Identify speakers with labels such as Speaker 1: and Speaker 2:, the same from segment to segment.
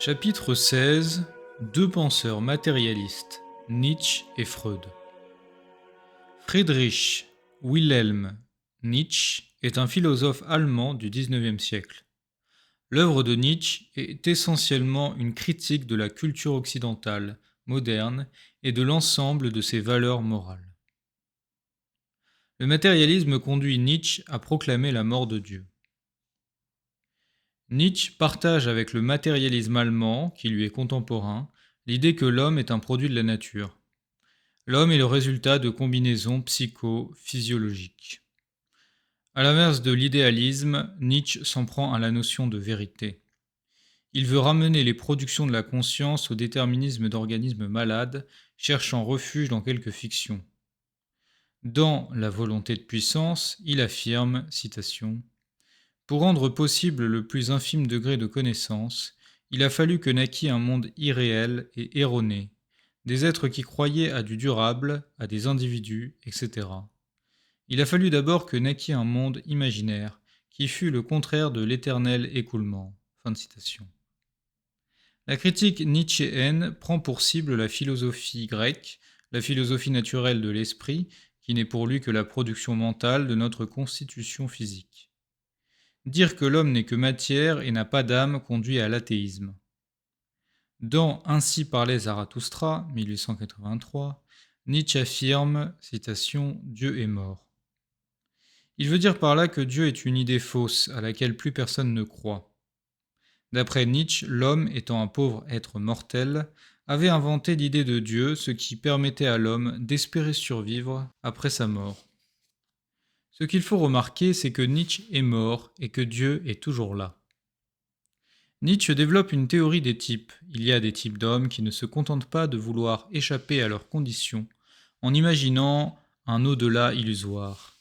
Speaker 1: Chapitre 16. Deux penseurs matérialistes, Nietzsche et Freud. Friedrich Wilhelm Nietzsche est un philosophe allemand du XIXe siècle. L'œuvre de Nietzsche est essentiellement une critique de la culture occidentale, moderne, et de l'ensemble de ses valeurs morales. Le matérialisme conduit Nietzsche à proclamer la mort de Dieu. Nietzsche partage avec le matérialisme allemand, qui lui est contemporain, l'idée que l'homme est un produit de la nature. L'homme est le résultat de combinaisons psycho-physiologiques. À l'inverse de l'idéalisme, Nietzsche s'en prend à la notion de vérité. Il veut ramener les productions de la conscience au déterminisme d'organismes malades, cherchant refuge dans quelques fictions. Dans La volonté de puissance, il affirme, citation, « Pour rendre possible le plus infime degré de connaissance, il a fallu que naquît un monde irréel et erroné, des êtres qui croyaient à du durable, à des individus, etc. Il a fallu d'abord que naquît un monde imaginaire, qui fût le contraire de l'éternel écoulement. » Fin de citation. La critique nietzschéenne prend pour cible la philosophie grecque, la philosophie naturelle de l'esprit, qui n'est pour lui que la production mentale de notre constitution physique. Dire que l'homme n'est que matière et n'a pas d'âme conduit à l'athéisme. Dans Ainsi parlait Zarathustra, 1883, Nietzsche affirme, citation, « Dieu est mort ». Il veut dire par là que Dieu est une idée fausse à laquelle plus personne ne croit. D'après Nietzsche, l'homme, étant un pauvre être mortel, avait inventé l'idée de Dieu, ce qui permettait à l'homme d'espérer survivre après sa mort. Ce qu'il faut remarquer, c'est que Nietzsche est mort et que Dieu est toujours là. Nietzsche développe une théorie des types. Il y a des types d'hommes qui ne se contentent pas de vouloir échapper à leurs conditions en imaginant un au-delà illusoire.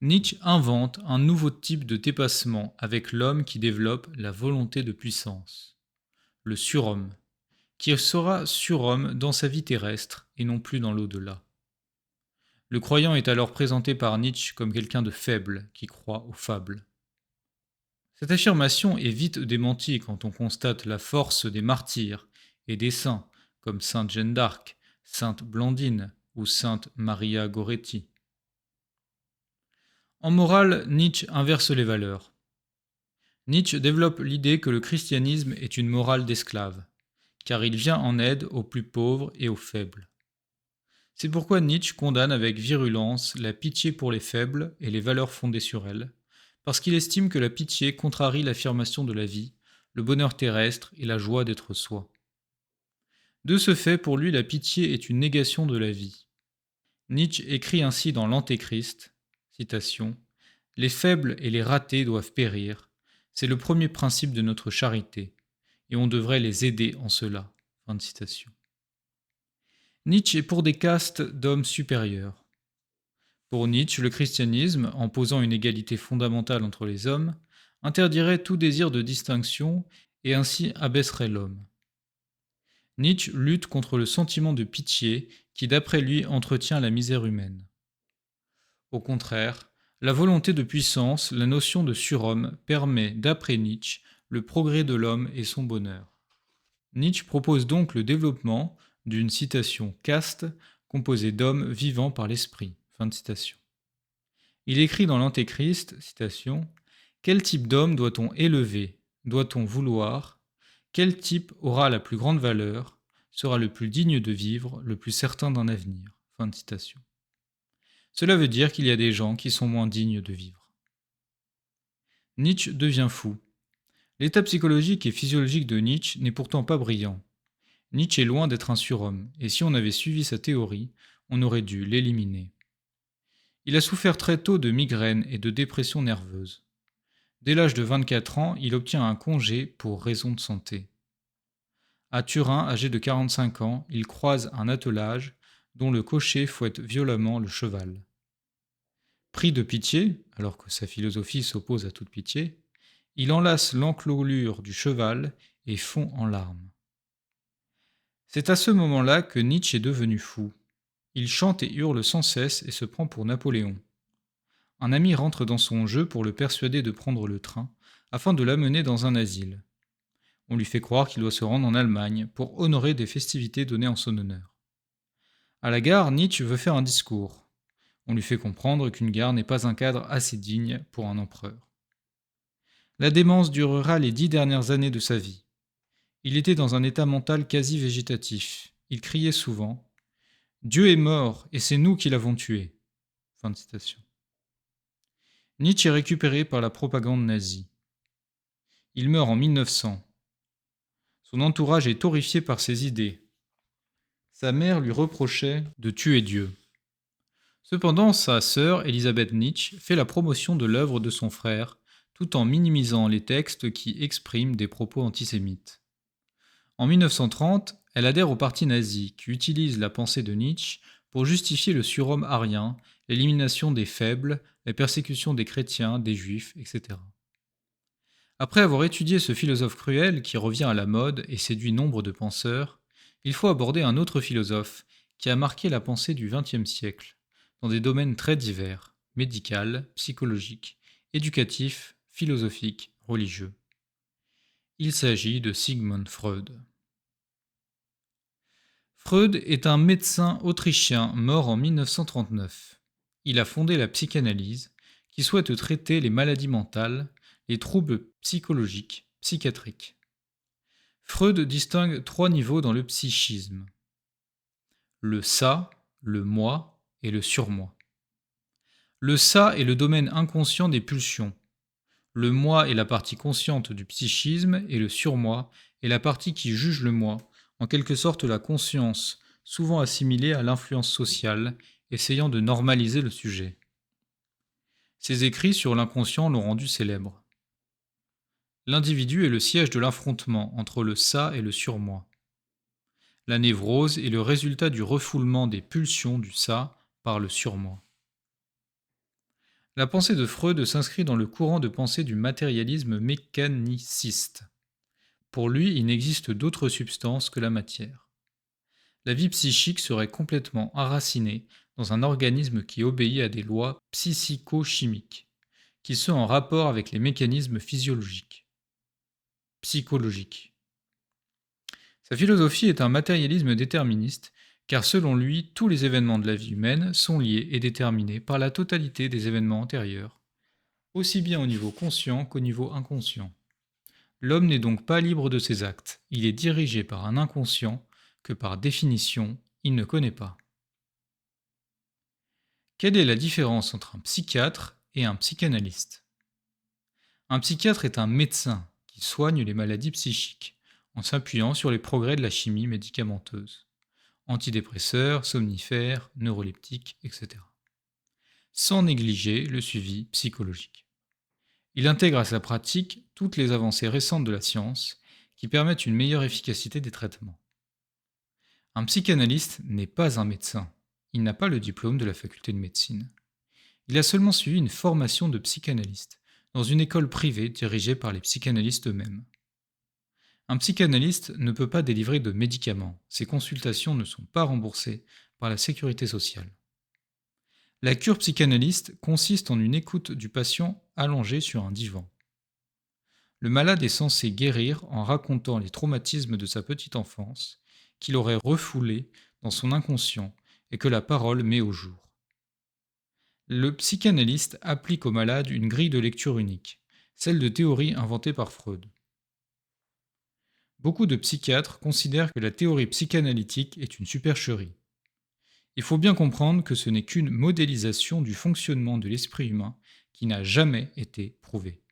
Speaker 1: Nietzsche invente un nouveau type de dépassement avec l'homme qui développe la volonté de puissance, le surhomme, qui sera surhomme dans sa vie terrestre et non plus dans l'au-delà. Le croyant est alors présenté par Nietzsche comme quelqu'un de faible qui croit aux fables. Cette affirmation est vite démentie quand on constate la force des martyrs et des saints, comme sainte Jeanne d'Arc, sainte Blandine ou sainte Maria Goretti. En morale, Nietzsche inverse les valeurs. Nietzsche développe l'idée que le christianisme est une morale d'esclave, car il vient en aide aux plus pauvres et aux faibles. C'est pourquoi Nietzsche condamne avec virulence la pitié pour les faibles et les valeurs fondées sur elles, parce qu'il estime que la pitié contrarie l'affirmation de la vie, le bonheur terrestre et la joie d'être soi. De ce fait, pour lui, la pitié est une négation de la vie. Nietzsche écrit ainsi dans l'Antéchrist, citation, « Les faibles et les ratés doivent périr, c'est le premier principe de notre charité, et on devrait les aider en cela. » Fin de citation. Nietzsche est pour des castes d'hommes supérieurs. Pour Nietzsche, le christianisme, en posant une égalité fondamentale entre les hommes, interdirait tout désir de distinction et ainsi abaisserait l'homme. Nietzsche lutte contre le sentiment de pitié qui, d'après lui, entretient la misère humaine. Au contraire, la volonté de puissance, la notion de surhomme, permet, d'après Nietzsche, le progrès de l'homme et son bonheur. Nietzsche propose donc le développement d'une citation caste composée d'hommes vivant par l'esprit. Fin de citation. Il écrit dans l'Antéchrist, citation, « Quel type d'homme doit-on élever? Doit-on vouloir? Quel type aura la plus grande valeur? Sera le plus digne de vivre, le plus certain d'un avenir ?» Fin de citation. Cela veut dire qu'il y a des gens qui sont moins dignes de vivre. Nietzsche devient fou. L'état psychologique et physiologique de Nietzsche n'est pourtant pas brillant. Nietzsche est loin d'être un surhomme, et si on avait suivi sa théorie, on aurait dû l'éliminer. Il a souffert très tôt de migraines et de dépression nerveuse. Dès l'âge de 24 ans, il obtient un congé pour raison de santé. À Turin, âgé de 45 ans, il croise un attelage dont le cocher fouette violemment le cheval. Pris de pitié, alors que sa philosophie s'oppose à toute pitié, il enlace l'enclouure du cheval et fond en larmes. C'est à ce moment-là que Nietzsche est devenu fou. Il chante et hurle sans cesse et se prend pour Napoléon. Un ami rentre dans son jeu pour le persuader de prendre le train, afin de l'amener dans un asile. On lui fait croire qu'il doit se rendre en Allemagne pour honorer des festivités données en son honneur. À la gare, Nietzsche veut faire un discours. On lui fait comprendre qu'une gare n'est pas un cadre assez digne pour un empereur. La démence durera les 10 dernières années de sa vie. Il était dans un état mental quasi végétatif. Il criait souvent « Dieu est mort et c'est nous qui l'avons tué ». Fin de citation. Nietzsche est récupéré par la propagande nazie. Il meurt en 1900. Son entourage est horrifié par ses idées. Sa mère lui reprochait de tuer Dieu. Cependant, sa sœur, Elisabeth Nietzsche, fait la promotion de l'œuvre de son frère, tout en minimisant les textes qui expriment des propos antisémites. En 1930, elle adhère au parti nazi, qui utilise la pensée de Nietzsche pour justifier le surhomme arien, l'élimination des faibles, la persécution des chrétiens, des juifs, etc. Après avoir étudié ce philosophe cruel qui revient à la mode et séduit nombre de penseurs, il faut aborder un autre philosophe qui a marqué la pensée du XXe siècle, dans des domaines très divers, médical, psychologique, éducatif, philosophique, religieux. Il s'agit de Sigmund Freud. Freud est un médecin autrichien mort en 1939. Il a fondé la psychanalyse, qui souhaite traiter les maladies mentales, les troubles psychologiques, psychiatriques. Freud distingue 3 niveaux dans le psychisme. Le ça, le moi et le surmoi. Le ça est le domaine inconscient des pulsions. Le moi est la partie consciente du psychisme et le surmoi est la partie qui juge le moi, en quelque sorte la conscience, souvent assimilée à l'influence sociale, essayant de normaliser le sujet. Ses écrits sur l'inconscient l'ont rendu célèbre. L'individu est le siège de l'affrontement entre le ça et le surmoi. La névrose est le résultat du refoulement des pulsions du ça par le surmoi. La pensée de Freud s'inscrit dans le courant de pensée du matérialisme mécaniciste. Pour lui, il n'existe d'autre substance que la matière. La vie psychique serait complètement enracinée dans un organisme qui obéit à des lois psychico-chimiques, qui sont en rapport avec les mécanismes physiologiques, psychologiques. Sa philosophie est un matérialisme déterministe, car selon lui, tous les événements de la vie humaine sont liés et déterminés par la totalité des événements antérieurs, aussi bien au niveau conscient qu'au niveau inconscient. L'homme n'est donc pas libre de ses actes, il est dirigé par un inconscient que par définition, il ne connaît pas. Quelle est la différence entre un psychiatre et un psychanalyste ? Un psychiatre est un médecin qui soigne les maladies psychiques en s'appuyant sur les progrès de la chimie médicamenteuse, antidépresseurs, somnifères, neuroleptiques, etc., sans négliger le suivi psychologique. Il intègre à sa pratique toutes les avancées récentes de la science qui permettent une meilleure efficacité des traitements. Un psychanalyste n'est pas un médecin. Il n'a pas le diplôme de la faculté de médecine. Il a seulement suivi une formation de psychanalyste dans une école privée dirigée par les psychanalystes eux-mêmes. Un psychanalyste ne peut pas délivrer de médicaments. Ses consultations ne sont pas remboursées par la sécurité sociale. La cure psychanalyste consiste en une écoute du patient allongé sur un divan. Le malade est censé guérir en racontant les traumatismes de sa petite enfance qu'il aurait refoulés dans son inconscient et que la parole met au jour. Le psychanalyste applique au malade une grille de lecture unique, celle de théorie inventée par Freud. Beaucoup de psychiatres considèrent que la théorie psychanalytique est une supercherie. Il faut bien comprendre que ce n'est qu'une modélisation du fonctionnement de l'esprit humain qui n'a jamais été prouvée.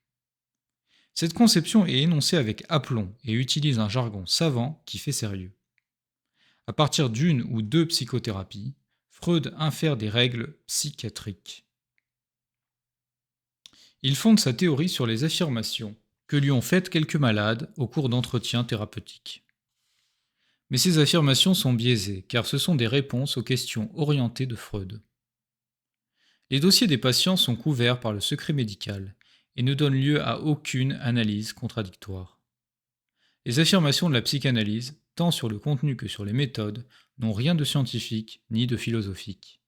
Speaker 1: Cette conception est énoncée avec aplomb et utilise un jargon savant qui fait sérieux. À partir d'une ou deux psychothérapies, Freud infère des règles psychiatriques. Il fonde sa théorie sur les affirmations que lui ont faites quelques malades au cours d'entretiens thérapeutiques. Mais ces affirmations sont biaisées car ce sont des réponses aux questions orientées de Freud. Les dossiers des patients sont couverts par le secret médical et ne donnent lieu à aucune analyse contradictoire. Les affirmations de la psychanalyse, tant sur le contenu que sur les méthodes, n'ont rien de scientifique ni de philosophique.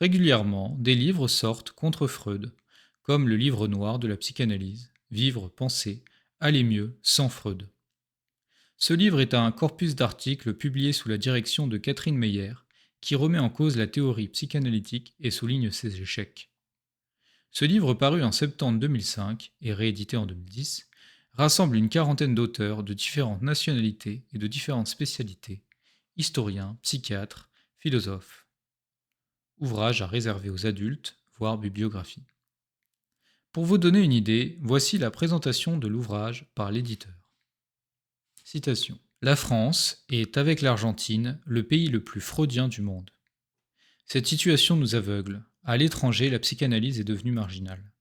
Speaker 1: Régulièrement, des livres sortent contre Freud, comme le livre noir de la psychanalyse, Vivre, penser, Allait mieux sans Freud. Ce livre est un corpus d'articles publié sous la direction de Catherine Meyer, qui remet en cause la théorie psychanalytique et souligne ses échecs. Ce livre, paru en septembre 2005 et réédité en 2010, rassemble une quarantaine d'auteurs de différentes nationalités et de différentes spécialités, historiens, psychiatres, philosophes. Ouvrage à réserver aux adultes, voire bibliographie. Pour vous donner une idée, voici la présentation de l'ouvrage par l'éditeur. Citation. La France est, avec l'Argentine, le pays le plus freudien du monde. Cette situation nous aveugle. À l'étranger, la psychanalyse est devenue marginale.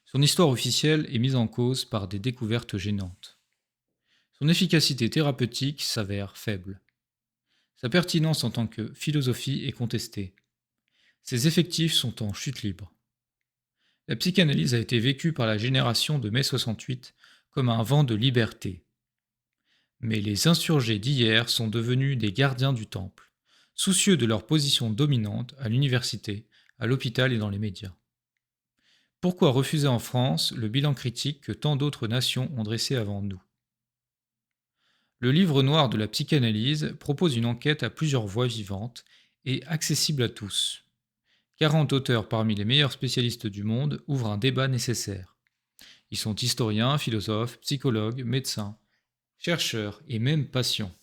Speaker 1: Son histoire officielle est mise en cause par des découvertes gênantes. Son efficacité thérapeutique s'avère faible. Sa pertinence en tant que philosophie est contestée. Ses effectifs sont en chute libre. La psychanalyse a été vécue par la génération de mai 68 comme un vent de liberté. Mais les insurgés d'hier sont devenus des gardiens du temple, soucieux de leur position dominante à l'université, à l'hôpital et dans les médias. Pourquoi refuser en France le bilan critique que tant d'autres nations ont dressé avant nous? Le livre noir de la psychanalyse propose une enquête à plusieurs voix vivantes et accessible à tous. 40 auteurs parmi les meilleurs spécialistes du monde ouvrent un débat nécessaire. Ils sont historiens, philosophes, psychologues, médecins, chercheurs et même patients.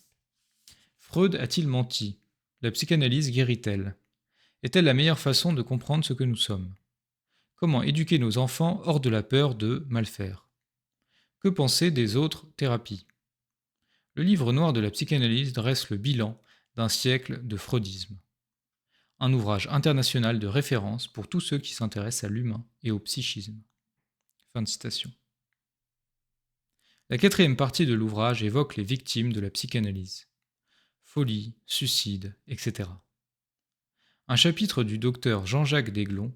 Speaker 1: Freud a-t-il menti? La psychanalyse guérit-elle? Est-elle la meilleure façon de comprendre ce que nous sommes? Comment éduquer nos enfants hors de la peur de mal faire? Que penser des autres thérapies? Le livre noir de la psychanalyse dresse le bilan d'un siècle de freudisme. Un ouvrage international de référence pour tous ceux qui s'intéressent à l'humain et au psychisme. Fin de citation. La quatrième partie de l'ouvrage évoque les victimes de la psychanalyse. Folie, suicide, etc. Un chapitre du docteur Jean-Jacques Desglons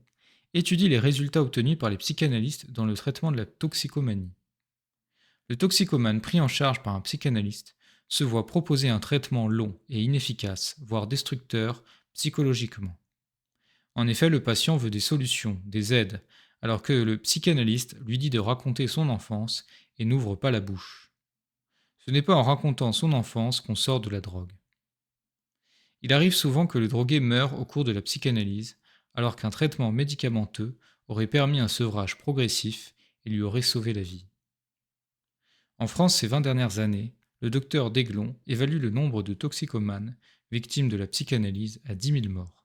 Speaker 1: étudie les résultats obtenus par les psychanalystes dans le traitement de la toxicomanie. Le toxicomane pris en charge par un psychanalyste se voit proposer un traitement long et inefficace, voire destructeur psychologiquement. En effet, le patient veut des solutions, des aides, alors que le psychanalyste lui dit de raconter son enfance et n'ouvre pas la bouche. Ce n'est pas en racontant son enfance qu'on sort de la drogue. Il arrive souvent que le drogué meure au cours de la psychanalyse, alors qu'un traitement médicamenteux aurait permis un sevrage progressif et lui aurait sauvé la vie. En France, ces 20 dernières années, le docteur Desglons évalue le nombre de toxicomanes victimes de la psychanalyse à 10 000 morts.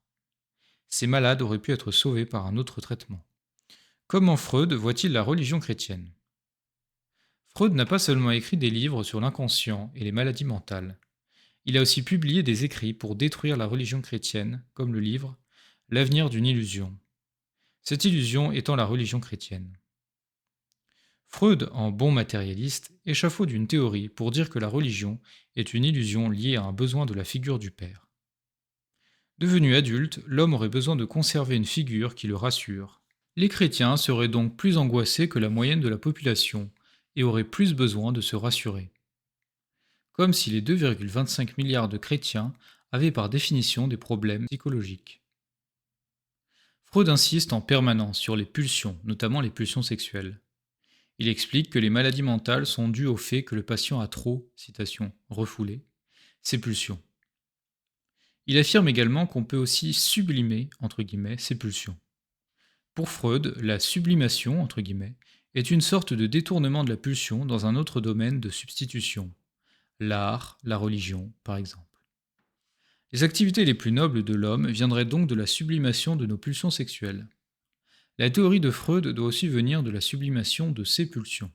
Speaker 1: Ces malades auraient pu être sauvés par un autre traitement. Comment Freud voit-il la religion chrétienne? Freud n'a pas seulement écrit des livres sur l'inconscient et les maladies mentales. Il a aussi publié des écrits pour détruire la religion chrétienne, comme le livre L'avenir d'une illusion. Cette illusion étant la religion chrétienne. Freud, en bon matérialiste, échafaude une théorie pour dire que la religion est une illusion liée à un besoin de la figure du Père. Devenu adulte, l'homme aurait besoin de conserver une figure qui le rassure. Les chrétiens seraient donc plus angoissés que la moyenne de la population et auraient plus besoin de se rassurer. Comme si les 2,25 milliards de chrétiens avaient par définition des problèmes psychologiques. Freud insiste en permanence sur les pulsions, notamment les pulsions sexuelles. Il explique que les maladies mentales sont dues au fait que le patient a trop, citation, refoulé, ses pulsions. Il affirme également qu'on peut aussi sublimer, entre guillemets, ces pulsions. Pour Freud, la sublimation, entre guillemets, est une sorte de détournement de la pulsion dans un autre domaine de substitution, l'art, la religion, par exemple. Les activités les plus nobles de l'homme viendraient donc de la sublimation de nos pulsions sexuelles. La théorie de Freud doit aussi venir de la sublimation de ses pulsions.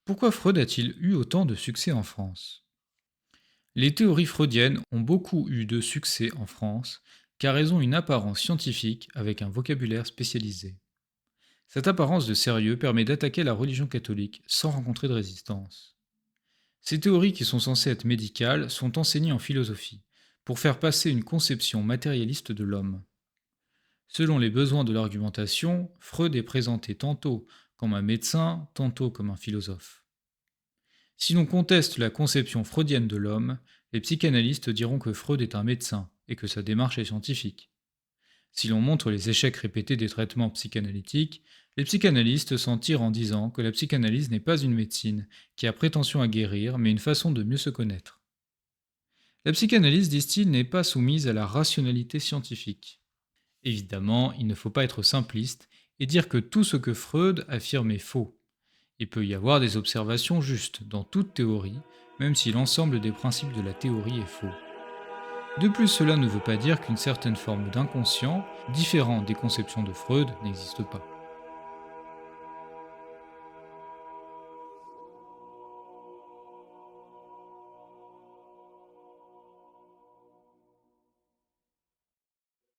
Speaker 1: Pourquoi Freud a-t-il eu autant de succès en France? Les théories freudiennes ont beaucoup eu de succès en France car elles ont une apparence scientifique avec un vocabulaire spécialisé. Cette apparence de sérieux permet d'attaquer la religion catholique sans rencontrer de résistance. Ces théories qui sont censées être médicales sont enseignées en philosophie pour faire passer une conception matérialiste de l'homme. Selon les besoins de l'argumentation, Freud est présenté tantôt comme un médecin, tantôt comme un philosophe. Si l'on conteste la conception freudienne de l'homme, les psychanalystes diront que Freud est un médecin et que sa démarche est scientifique. Si l'on montre les échecs répétés des traitements psychanalytiques, Les psychanalystes s'en tirent en disant que la psychanalyse n'est pas une médecine qui a prétention à guérir, mais une façon de mieux se connaître. La psychanalyse, disent-ils, n'est pas soumise à la rationalité scientifique. Évidemment, il ne faut pas être simpliste et dire que tout ce que Freud affirme est faux. Il peut y avoir des observations justes dans toute théorie, même si l'ensemble des principes de la théorie est faux. De plus, cela ne veut pas dire qu'une certaine forme d'inconscient, différent des conceptions de Freud, n'existe pas.